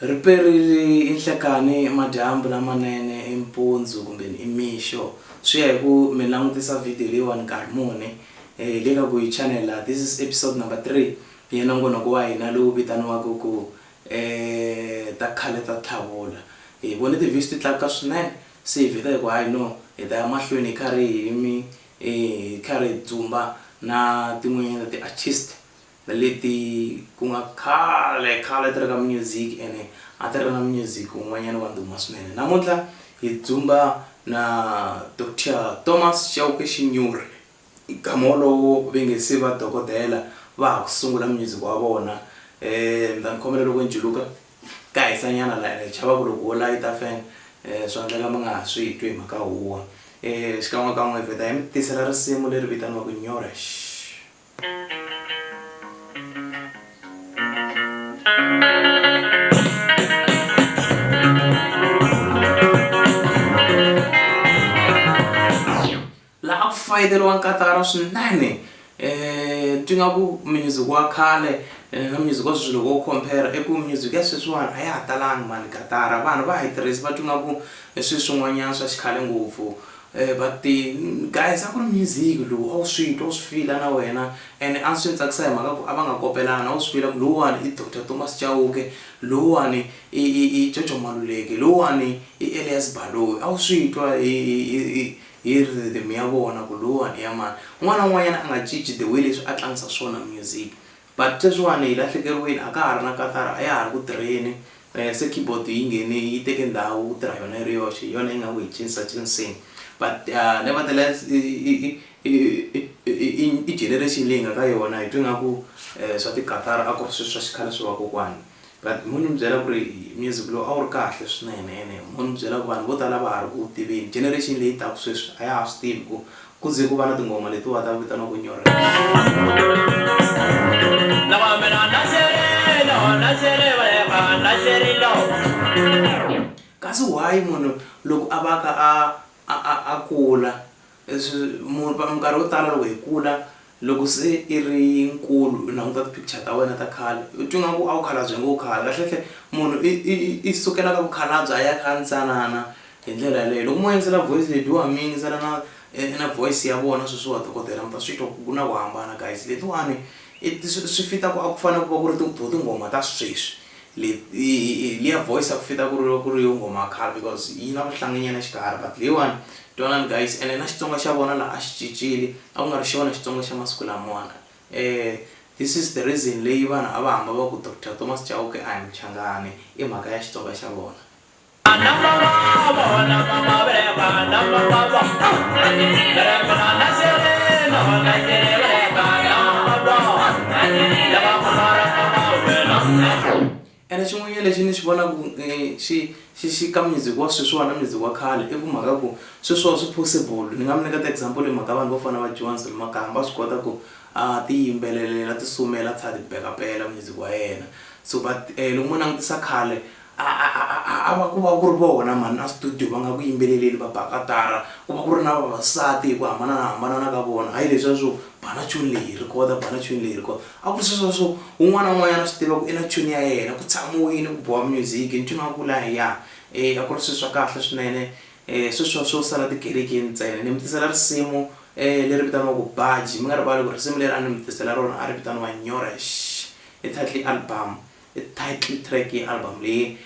riperile inhlekani madyambu lamanene impundzu kumbe imixo swi ya hi ku mi langutisa video leyiwani nkarhi muni le ka ku channel. This is episode number 3 ya nongonoko wa hina lowu vitaniwaka ku ta khale ta tlhavula. Hi vone ti-views ti tlakuka swinene se hi vheta hi ku hayi no hi ta ya mahlweni hi karhi hi dzumba na tin'wanyana ti-artist leti ku nga khale ti ri ka music ene a ti ri na music un'wanyana wa ndhuma swinene. Namuntlha hi dzumba na Dr. Thomas Chauke Xinyori, nkama wolowo ve nge se va dokodela va ha ku sungula music wa vona. Mi ta ni khomela loko ni juluka ka hisanyana la hi chava ku loko wo layita fan swi endleka mi nga ha swi twi hi mhaka huwa. Xikan'wekan'we hi vheta hi mi tisela risimu leri vitaniwaka Nyora. La a ku fayiteliwa nkatara swinene twi nga ku music wa khale na music wa sweswi loko wo compare i ku music ya sweswiwani a ya ha talangi mani katara vanhu va yi tirhisa va twi nga ku swilo swin'wanyana swa xikhale ngopfu. But guys a ku ri music lowu a wu swi twa u swi fila na wena and a swi tsakisa hi mhaka ku a va nga kopelana a wu swi fila ku lowuwani i Dr. Thomas Chauke, lowuwani i Jojo Maluleke, lowuwani i Elias Baloyi. A wu swi twa hi rhythm ya vona ku lowuwani ya mani n'wana n'wanyana a nga cinci the way leswi a tlangisa swona music. But sweswiwani hi lahlekeriwile a ka ha ri na katara a ya ha ri ku tirheni se keyboard yi nghene yi teke ndhawu ku tirha yona yi ri yoxe yona yi nga ku hi cincacinceni. But nevertheless i generation leyi nga ka yona hi twi nga ku swa tikatara a ku ri swilo swa xikhale swa vakokwani. But mo ni mi byela ku ri music lowu a wu ri kahle swinene ene mo ni byela ku vanhu vo tala va ha ri ku tiveni. Generation leyi taka sweswi a ya ha swi tivi ku ze ku va na tinghoma letiwa ta vitaniwaka Nyora. Kasi why munhu loko a va ka a kula minkarhi yo tala loko hi kula loko se i ri nkulu u languta ti-picture ta wena ta khale u twi nga ku a wu khalabya ngo khale kahlekahle munhu i sukela ka vukhalabya a ya kha ntsanana hi ndlela yaleyo. Loko mo yingisela voice letiwa mi yingisela na voice ya vona sweswi wa dokodela mi ta swi twa ku na ku hambana guys. Letiwani swi fita ku a ku fanele ku va ku ri tinghoma ta sweswi liya voice a ku fita ku ri yo nghoma ya khale because yi na vuhlanginyana xikarhi. But leyiwani twanani guys ene na Xitsonga xa vona laha a xi cincile a ku nga ri xona Xitsonga xa masiku lamawani. This is the reason leyi vanhu a va hamba va ku Dr. Thomas Chauke a hi Muchangani i mhaka ya Xitsonga xa vona. Ene xin'wanyana lexi ni xi vonaku xi ka music wa sweswiwani na music wa khale i ku mhaka ku sweswiwa swi possible. Ni nga mi nyiketa example hi mhaka vanhu vo fana va Johannes Makamba swi kota ku ti yimbelelela ti sumela a ti bekapela music wa yena. So but loko mo langutisa khale a va ku ri vona mani na studio va nga ku yimbeleleni va bakatara ku va ku ri na vavasati hi ku hambanahambana ka vona hayi leswiya swo bana tune leyi bana tune leyi a ku ri sweswo swo un'wana na un'wanyana swi tiva ku i na tune ya yena ku tshamiwile ku boha music ni tune nga ku lahiya a ku ri swilo swa kahle swinene. Sweswo swo sala tikerekeni ntsena. Ni mi tisela risimu leri vitaniwaka Baji mi nga rivali ku risimu leri a ni mi tisela rona a ri vitaniwa Nyora. I title track ya album leyi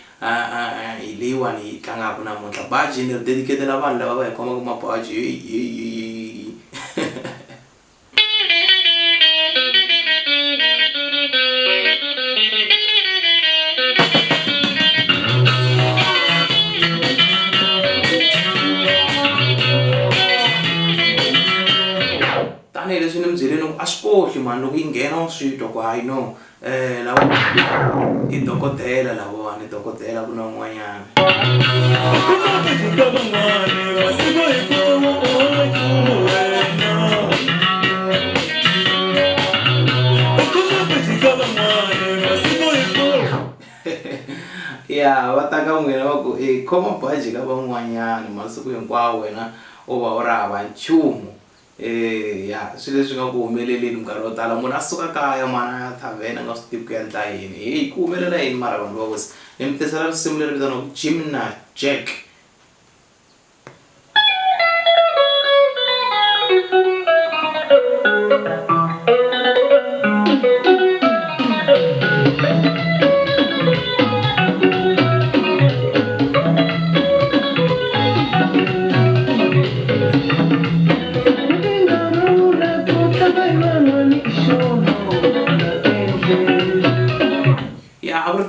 hi leyiwani yi tlangaka namuntlha. Baji ni ri dedicatela vanhu lava va hi khomaka mabaji. Tanihileswi ni mi byeleni ku a swi kohli mani loko yi nghena u swi twa ku hayi no lava i dokodela lavawani dokodela ku na un'wanyana. Ya va ta ka n'wina va ku khoma baji ka van'wanyana masiku hinkwawo wena u va u ri hava nchumu. Ya swilo leswi nga ku humeleleni minkarhi yo tala munhu a suka kaya mana ya thavhena nga swi tivi ku endla yini ku humelela yini mara vanhu va wesi ni mi tisela risimu leri vitaniwaka Jim na Jack.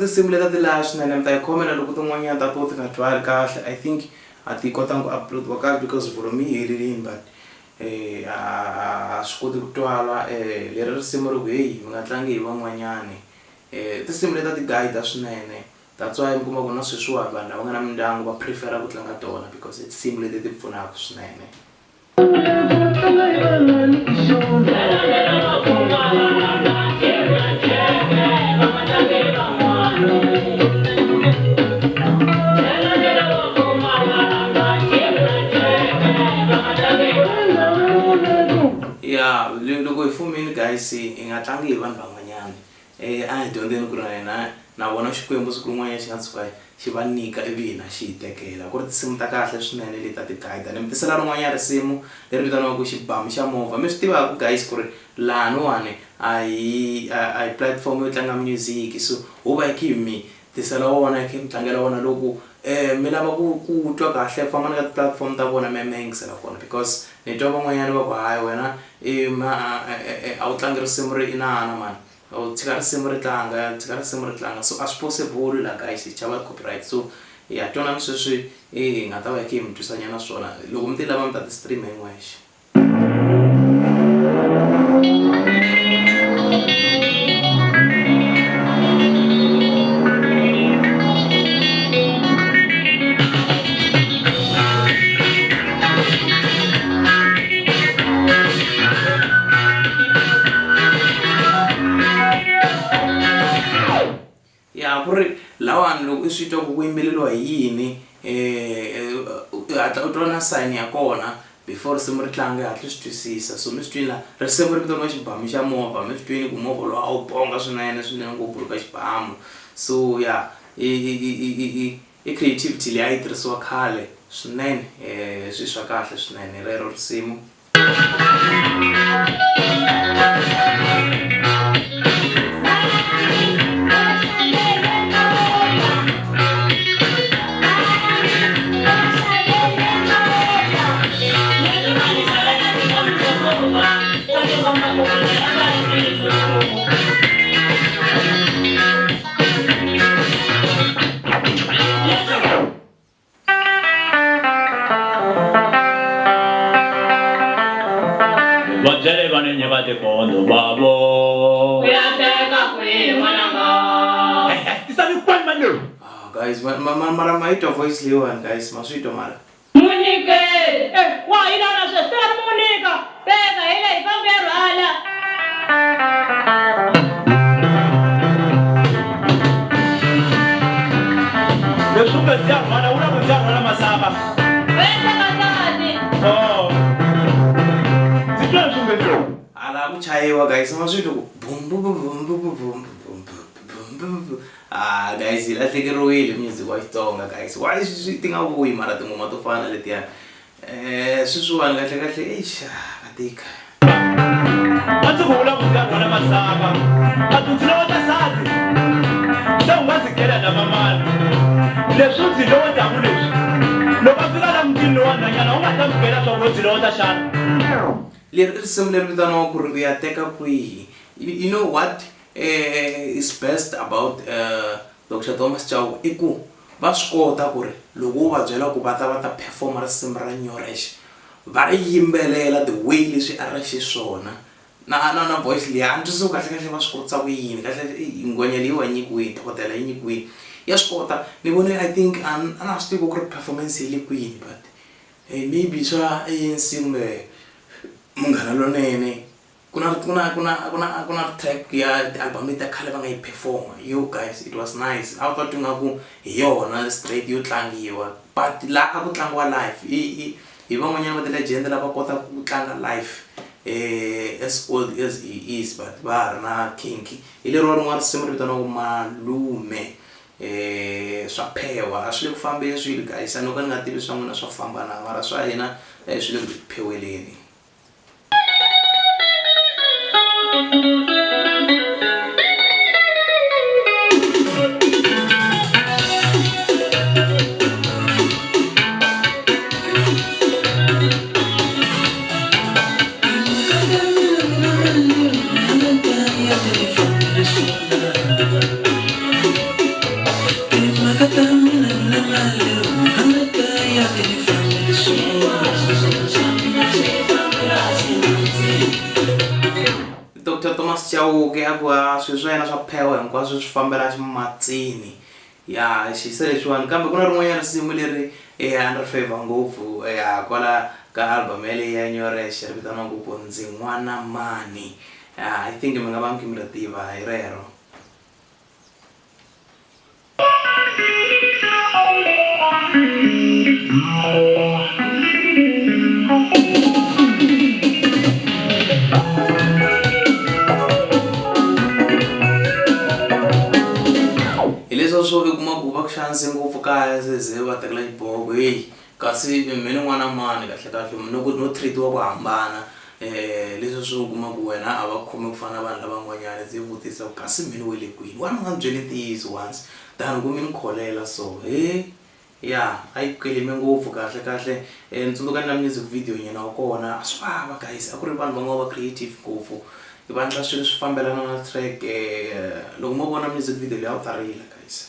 Tinsimu leta ti laha swinene mi ta yi khomela loko tin'wanyana ta to ti nga twali kahle. I think a ti kotanga ku upload kahle because volume yi helerile, but a swi koti ku twala. Leri risimu ri ku heyi mi nga tlangi hi van'wanyani. Tinsimu leta ti guide swinene, that's why mi kuma ku na sweswiwani vanhu lava nga na mindyangu va prefera ku tlanga tona because i tinsimu leti ti pfunaka swinene. Yeah, loko hi fumini guys hi nga tlangi hi vanhu van'wanyana. A hi dyondzeni ku ri na vona Xikwembu siku rin'wanyana xi nga tshuka xi va nyika ivi hina xi hi tekela. Ku ri tinsimu ta kahle swinene leti ta ti guide. Ni mi tisela rin'wanyana risimu leri vitaniwaka Xibamu xa movha. Mi swi tivaka guys ku ri lahaniwani a hi platform yo tlanga music, so ho va hi kha hi mi tisela wona, hi kha hi mi tlangela wona. Loko mi lava ku twa kahle fambani ka ti-platform ta vona mi yingisela kona, because ni twa van'wanyana va ku hayi wena a wu tlangi risimu ri inana mani, u tshika risimu ri tlanga, so a swi possible la guys, hi chava copyright. So ya twanani sweswi hi nga ta va hi kha hi mi twisanyana swona. Loko mi ti lava mi ta ti stream hi n'wexe. Ku ri lawani loko i swi twa ku yimbeleriwa hi yini, hatla u twa na sign ya kona before risimu ri tlanga, hatla swi twisisa. So mi swi twini la risimu ri vitaniwa Xibamu xa movha, mi swi twini ku movha lowu a wu bonga swinene ngopfu ri ka xibamu. So ya i creativity leyi a yi tirhisiwa khale swinene, swi swa kahle swinene rero risimu. Vajjale vanenye vate kondo babo. Guys, mara maitwa voice liwa guys, maswito mara. Munike, wa ina na sister Monica, pega ile ipamberala. Lesuka zya mwana ula kuzya mwana masaba. Pega kazani. Oh. Zitwa sunga zyo. Ala kuchayiwa guys, maswito ku bum bum bum bum bum bum. Guys, ilahlekeriwile music wa Xitsonga guys. Why swi tinga vuyi mara tingoma to fana letiya. Sweswiwani kahle eish katika. Batho go ula kuzya mwana masaba. Batho wa tasadi. Se ungazikela na mamani. Leswi dzilo ta muleswi. Loko fika la mutini wa nhanyana u nga ta mukela swa ku dzilo ta xana. Leri risimu leri vitaniwaka ku ri ya teka kwihi. You know what is best about Dr. Thomas Chauke i ku va swi kota ku ri loko u va byela ku va ta performa risimu ra Nyorex, va ri yimbelela the way leswi a ri xiswona na voice leyi a ndzi so kahle va swi kotisa ku yini kahle ngwenya leyi wa nyikiwini, dokodela yi nyikiwini ya swi kota. Ni vone I think a na swi tivi ku ri performance yi le kwini, but maybe swa ANC kumbe Munghana Lonene kuna track ya album ta khale va nga yi performa. Yo guys, it was nice. A ta tunga ku hi yona straight yo tlangiwa, but la a ku tlangiwa live hi van'wanyana va ti legend lava kota ku tlanga live as old as he is, but va ri na kinky. Hi lero rin'wana risimu ri vitaniwaka Malume. swa phewa a swi le ku fambeni swilo guys a no ka ni nga tivi swa n'wina swa famba na mara swa hina swi le ku pheweleni. Dr. Thomas Chauke a ku swilo swa yena swa phewa hinkwaswo swi fambela ximatsini ya xise leswiwani kambe ku na rin'wanyana risimu leri a ni ri favor ngopfu kwala ka album yaleyi ya Nyorexe ri vitaniwaku ku Ndzi N'wana Mani. I think mi nga va mi ri tiva hi rero. Hileswo swo u kuma ku va ku xanise ngopfu kaya ze va tekela xiboho kasi mina n'wana mani kahle no treatiwa ku hambana leswi swo kuma ku wena a va khomi ku fana na vanhu lavan'wanyana ndzi vutisa kasi mina we le kwini wani nga byeli ntiyiso once tani ku mi ni kholela so ya a yi kelime ngopfu kahle ni tsundzuka na music video nyina wa kona a swi vava guys a ku ri vanhu va nga va creative ngopfu i vandla swilo swi fambelana na track loko mo vona music video leyi a wu ta rila guys.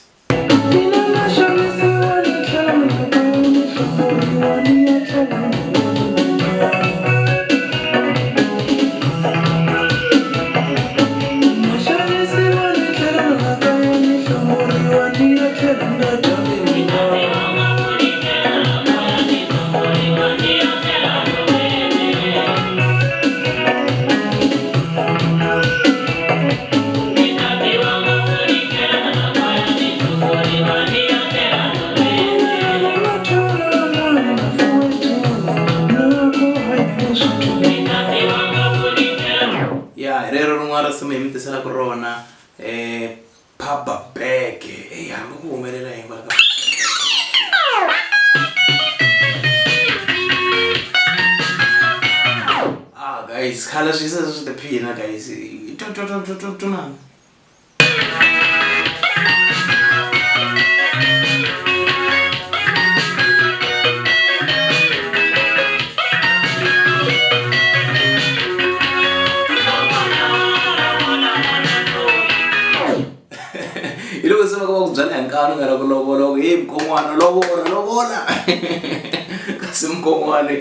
Rero rin'wana risimu hi mi tiselaka rona Papa Bag hambi ku humelela hi mhaka guys khale swi se swi tiphina guys tunani. Iloko se va ku byala hi nkanu nga ra ku lovola ku mkon'wana lovola kasi mkon'wana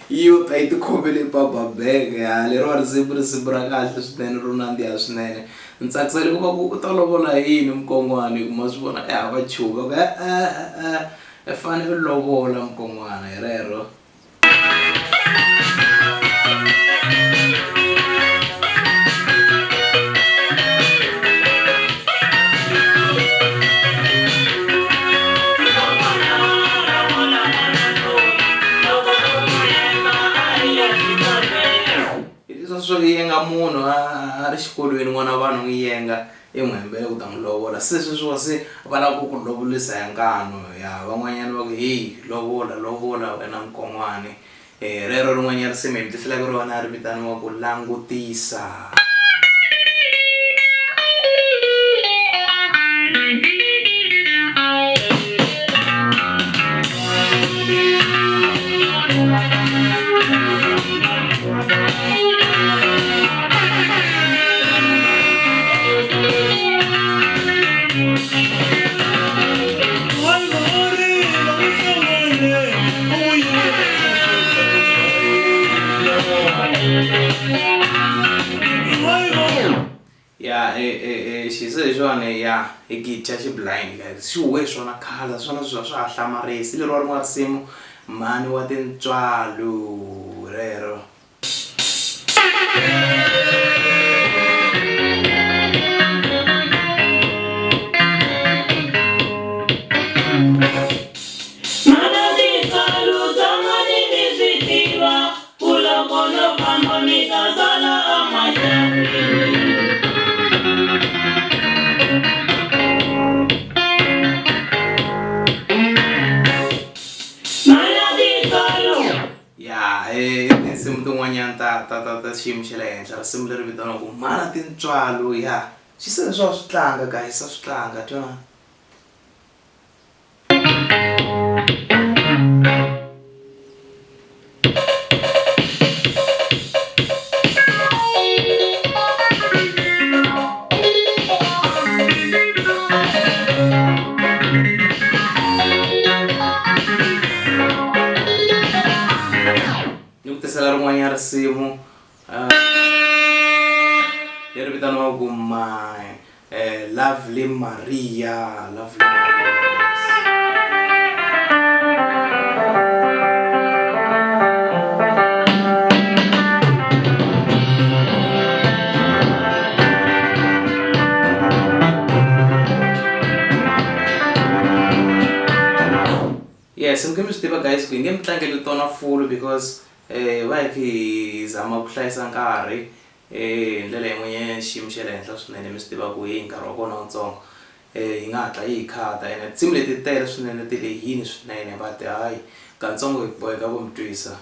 yi ta yi tikhomele Papa Bag leriwa risimu ra kahle swinene ro nandziha swinene ni tsakisele ku va ku u ta lovola hi yini mkon'wana ku ma swi vona va chuka ku fanele u lovola mkon'wana hi rero. Swo yenga munhu a ri xikolweni n'wana vanhu n'wi yenga n'wembele ku ta n'wi lovola se sweswo se va lava ku ku lovolisa hi nkanu ya van'wanyana va ku lovola wena mkon'wana rero rin'wanyana risimu hi mi tiselaka rona ri vitaniwa ku Langutisa. Ya xise hi xona ya gita blind guys xi huwe swona khale swona swa ha hlamarisi lero rin'wana risimu Mani wa Tintswalo rero. tin'wanyana ta xiyimo xa le henhla risimu leri vitaniwaku Mana Tintswalo ya xisele swa swi tlanga guys swa swi tlanga twana. Tisela rin'wanyana risimu leri vitaniwaku Lovely Maria. Yes, mi nge mi swi tiva guys ku hi nge mi tlangeli tona full because va hi zama ku hlayisa nkarhi hi ndlela yin'wanyana xiyimo xa le henhla swinene mi swi tiva ku hi nkarhi wa kona wutsongo hi nga hatla hi khata ene tinsimu leti tele swinene ti lehini swinene but hayi katsongo hi boheka ku mi twisa.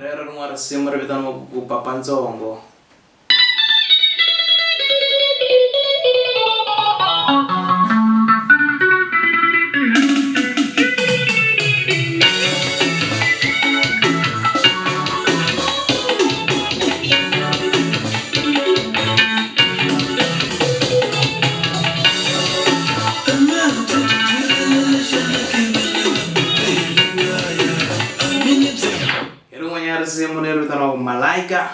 Rero rin'wana risimu ri vitaniwaku ku Papa Ntsongo. Risimu leri vitaniwaku Malaika.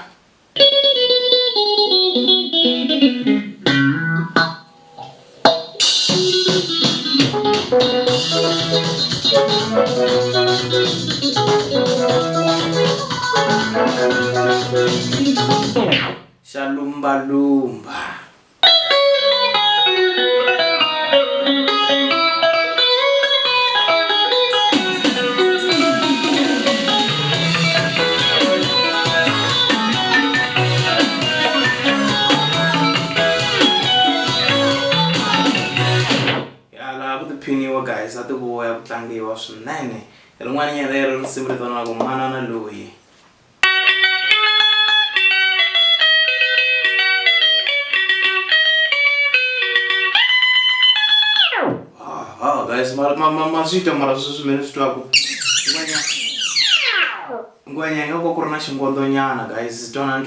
Xa lumbalumba. Guys, ati vuya ku tlangiwa swinene. Rin'wana rero risimu ri vitaniwaku Manana Loyi. Guys, maswitwa mara sweswi mi swi twaku ngwenya nga ku ri na xingondonyana guys, twana.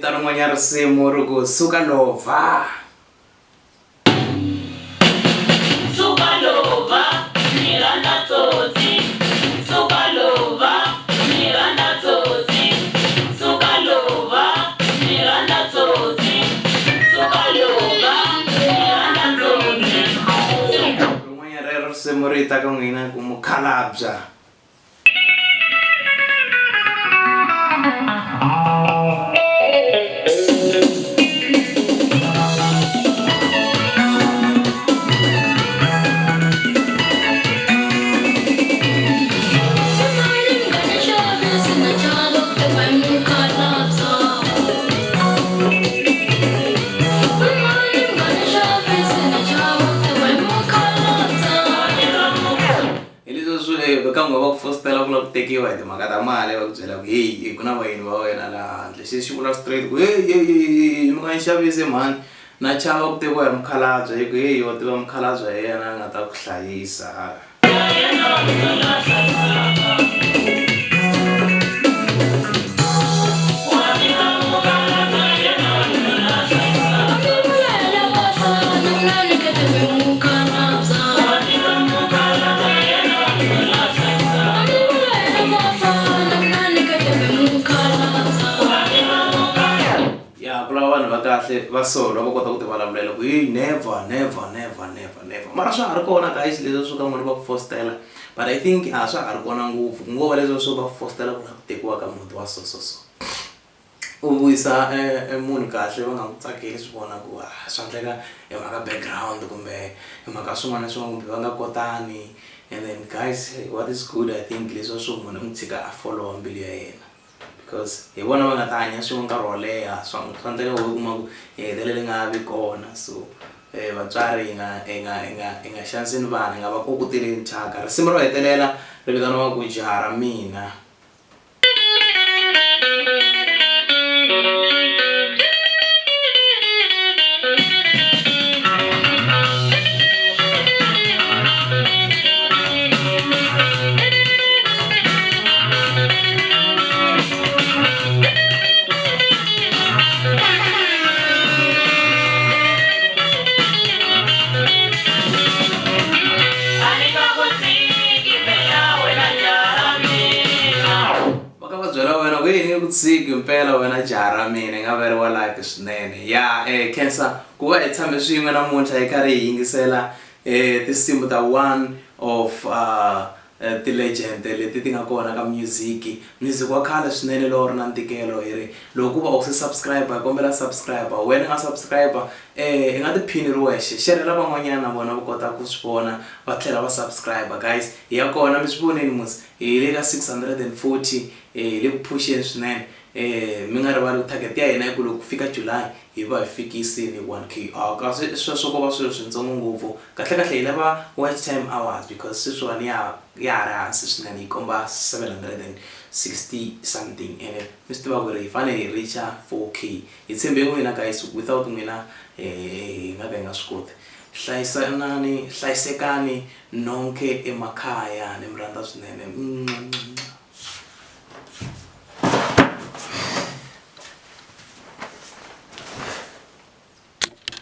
Rin'wana risimu ri ku Suka Lova. Suka Lova, ni rhandza tsotsi. Suka Lova, ni rhandza tsotsi. Suka Lova, ni rhandza tsotsi. Suka Lova, ni rhandza tsotsi. Rin'wana rero risimu ri ta ka n'wina ku Mukhalabye. Ka n'we va ku fositela ku la ku tekiwa hi timhaka ta mali va ku byela ku hey ku na vayeni va wena laha handle xi vula straight ku hey mi nga ni xavisi mhani na chava ku tekiwa hi mukhalabye hi ku hey wa tiva mukhalabye hi yena a nga ta ku hlayisa. lava vanhu va kahle va solo va kota ku ti vulavulela ku hey never mara swa ha ri kona guys leswi swo ka munhu va ku fostela but I think swa ha ri kona ngopfu ku ngo va leswi swo va fostela ku na ku tekiwa ka muti wa so u vuyisa munhu kahle va nga n'wi tsakeli swi vona ku swa endleka hi mhaka background kumbe hi mhaka swin'wana na swin'wana kumbe va nga kotani and then guys what is good I think leswi swo munhu n'wi tshika a follow mbilu ya yena because hi vona va nga ta hanya swin'we nkarhi wo leha swa endleka u kuma ku hi hetelele nga vi kona so vatswari hi nga xaniseni vana hi nga va kokuteleni thyaka risimu ro hetelela ri vitaniwa ku jaha ra mina. Kutsiki mpela wena jaha ra mina nga va ri wa life swinene ya Khensa ku va hi tshame swin'we namuntlha hi karhi hi yingisela tinsimu ta one of ti-legend leti ti nga kona ka music wa khale swinene lowu ri na ntikelo hi ri loko va u se subscribe hi kombela subscribe wena nga subscribe i nga tiphini ri wexe sharela van'wanyana na vona va kota ku swi vona va tlhela va subscribe guys hi ya kona mi swi voneni mos hi le ka 640 hi le ku pusheni swinene mi nga rivali ku target ya hina hi ku loko ku fika July hi va hi fikisini 1K kasi sweswo ko va swilo swintsongo ngopfu kahle hi lava watch time hours because sweswiwani ya ha ri hansi swinene hi komba 760 something and mi swi tiva ku ri hi fanele hi reacha 4K hi tshembe n'wina guys without n'wina hi nga ka hi nga swi koti hlayisekani nonke emakhaya ni mi rhandza swinene.